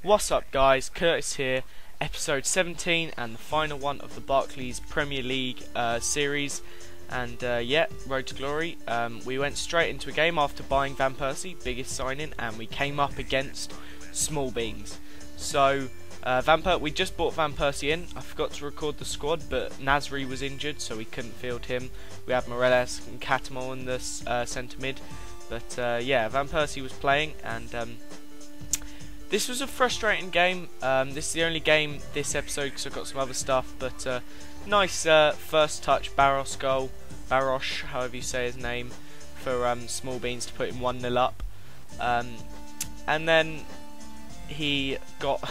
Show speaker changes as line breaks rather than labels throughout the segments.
What's up guys, Curtis here, episode 17 and the final one of the Barclays Premier League series. And yeah, Road to Glory. We went straight into a game after buying Van Persie, biggest signing, and we came up against Smallbeans. So we just bought Van Persie in. I forgot to record the squad, but Nasri was injured so we couldn't field him. We had Morales and Catamol in the centre mid. But yeah, Van Persie was playing, and this was a frustrating game. This is the only game this episode because I've got some other stuff. But nice first touch, Barosh, however you say his name, for Smallbeans to put him 1-0 up. And then he got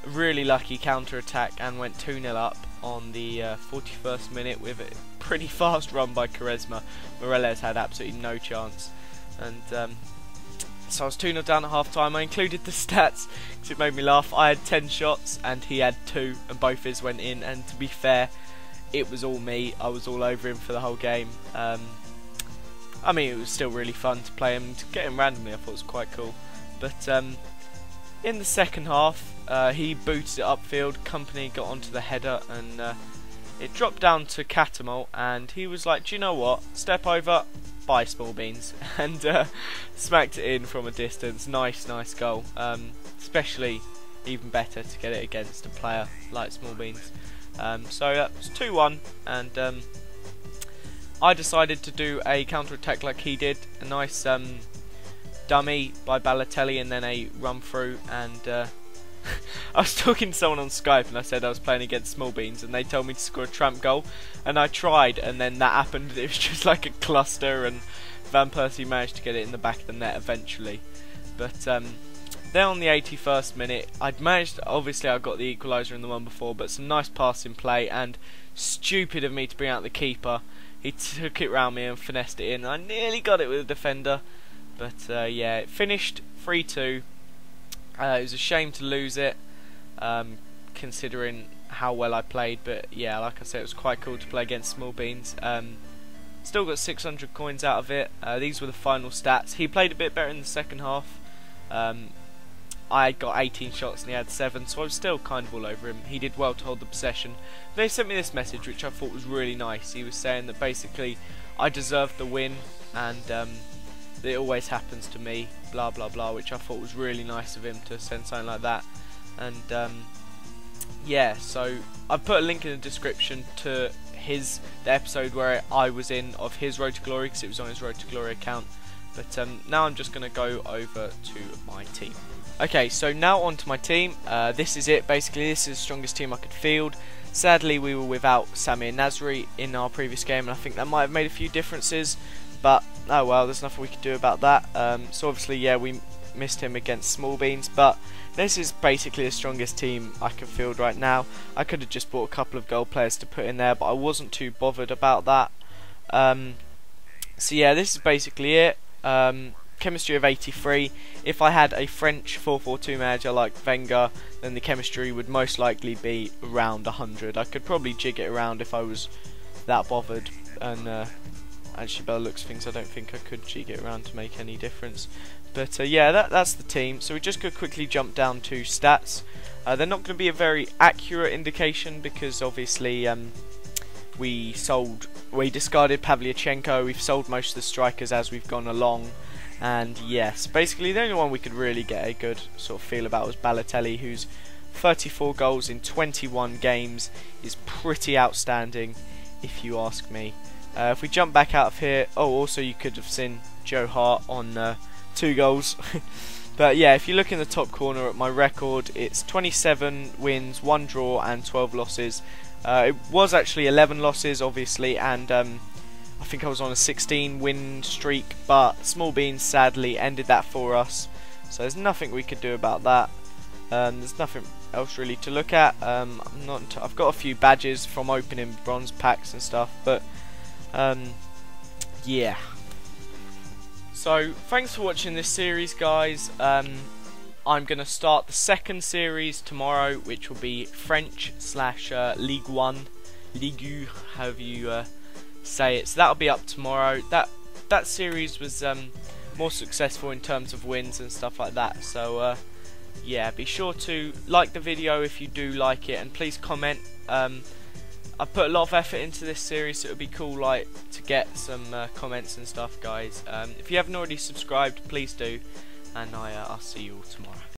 a really lucky counter-attack and went 2-0 up on the 41st minute with a pretty fast run by Quaresma. Morales had absolutely no chance. And so I was 2-0 down at half time. I included the stats because it made me laugh. I had 10 shots and he had 2, and both his went in. And to be fair, it was all me. I was all over him for the whole game. I mean, it was still really fun to play him, to get him randomly. I thought it was quite cool. But in the second half, he booted it upfield. Company got onto the header, and it dropped down to Catamol, and he was like, "Do you know what? Step over, by Smallbeans," and smacked it in from a distance. Nice goal. Especially even better to get it against a player like Smallbeans. So that was 2-1, and I decided to do a counter-attack like he did. A nice dummy by Balotelli, and then a run through. And I was talking to someone on Skype, and I said I was playing against Smallbeans, and they told me to score a tramp goal, and I tried, and then that happened. It was just like a cluster, and Van Persie managed to get it in the back of the net eventually. But then on the 81st minute, I'd managed. Obviously, I got the equaliser in the one before, but some nice passing play, and stupid of me to bring out the keeper. He took it round me and finessed it in. I nearly got it with a defender, but yeah, it finished 3-2. It was a shame to lose it, considering how well I played, but yeah, like I said, it was quite cool to play against Smallbeans. Still got 600 coins out of it. These were the final stats. He played a bit better in the second half. I got 18 shots and he had 7, so I was still kind of all over him. He did well to hold the possession. They sent me this message, which I thought was really nice. He was saying that basically I deserved the win, and it always happens to me, blah blah blah, which I thought was really nice of him to send something like that. And yeah, so I've put a link in the description to the episode where I was in of his Road to Glory, because it was on his Road to Glory account. But now I'm just going to go over to my team. Okay, so now on to my team. This is it, basically. This is the strongest team I could field. Sadly, we were without Samir Nasri in our previous game, and I think that might have made a few differences. But oh well, there's nothing we could do about that. So obviously, yeah, we missed him against Smallbeans, but this is basically the strongest team I can field right now. I could have just bought a couple of goal players to put in there, but I wasn't too bothered about that. So yeah, this is basically it. Chemistry of 83. If I had a French 4-4-2 manager like Wenger, then the chemistry would most likely be around 100. I could probably jig it around if I was that bothered, and actually, by the looks of things, I don't think I could jig it around to make any difference. But yeah, that's the team. So we just could quickly jump down to stats. They're not going to be a very accurate indication because obviously we discarded Pavlyuchenko. We've sold most of the strikers as we've gone along. And yes, basically the only one we could really get a good sort of feel about was Balotelli, who's 34 goals in 21 games is pretty outstanding, if you ask me. If we jump back out of here, oh, also you could have seen Joe Hart on 2 goals. But yeah, if you look in the top corner at my record, it's 27 wins, 1 draw and 12 losses. It was actually 11 losses, obviously, and I think I was on a 16 win streak, but Smallbeans sadly ended that for us. So there's nothing we could do about that. There's nothing else really to look at. I've got a few badges from opening bronze packs and stuff, but yeah. So thanks for watching this series, guys. I'm going to start the second series tomorrow, which will be French / Ligue 1, Ligue, however you say it. So that'll be up tomorrow. That series was more successful in terms of wins and stuff like that. So yeah, be sure to like the video if you do like it, and please comment. I've put a lot of effort into this series, so it would be cool like to get some comments and stuff, guys. If you haven't already subscribed, please do, and I'll see you all tomorrow.